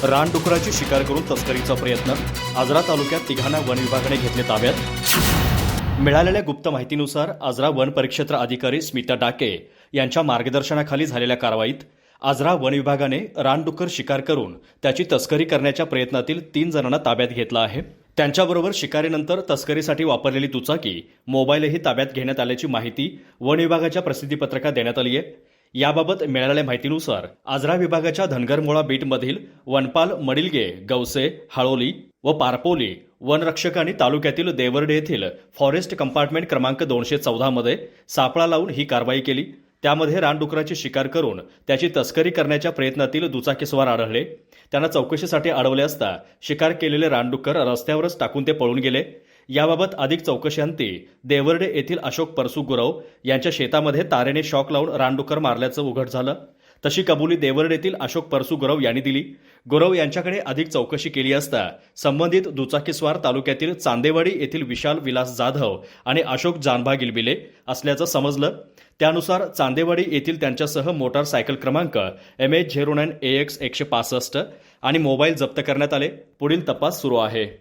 रानडुकराची शिकार करून तस्करीचा प्रयत्न. आजरा तालुक्यात तिघांना वन विभागाने घेतले ताब्यात. मिळालेल्या गुप्त माहितीनुसार आजरा वन परिक्षेत्र अधिकारी स्मिता डाके यांच्या मार्गदर्शनाखाली झालेल्या कारवाईत आजरा वन विभागाने रानडुक्कर शिकार करून त्याची तस्करी करण्याच्या प्रयत्नातील 3 जणांना ताब्यात घेतलं आहे. त्यांच्याबरोबर शिकारीनंतर तस्करीसाठी वापरलेली दुचाकी, मोबाईलही ताब्यात घेण्यात आल्याची माहिती वन विभागाच्या प्रसिद्धीपत्रकात देण्यात आली आहे. याबाबत मिळालेल्या माहितीनुसार आजरा विभागाच्या धनगरमोळा बीटमधील वनपाल मडिलगे, गवसे, हाळोली व पारपोली वनरक्षकांनी तालुक्यातील देवर्डे येथील फॉरेस्ट कंपार्टमेंट क्रमांक 214 मध्ये सापळा लावून ही कारवाई केली. त्यामध्ये रानडुकराची शिकार करून त्याची तस्करी करण्याच्या प्रयत्नातील दुचाकीस्वार आढळले. त्यांना चौकशीसाठी अडवले असता शिकार केलेले रानडुक्कर रस्त्यावरच टाकून ते पळून गेले. याबाबत अधिक चौकशीअंती देवर्डे येथील अशोक परसू गुरव यांच्या शेतामध्ये तारेने शॉक लावून रानडुक्कर मारल्याचं उघड झालं. तशी कबुली देवर्डे येथील अशोक परसू गुरव यांनी दिली. गुरव यांच्याकडे अधिक चौकशी केली असता संबंधित दुचाकीस्वार तालुक्यातील चांदेवाडी येथील विशाल विलास जाधव आणि अशोक जानबा गिलबिले असल्याचं समजलं. त्यानुसार चांदेवाडी येथील त्यांच्यासह मोटारसायकल क्रमांक MH09AX 165 आणि मोबाईल जप्त करण्यात आले. पुढील तपास सुरू आहे.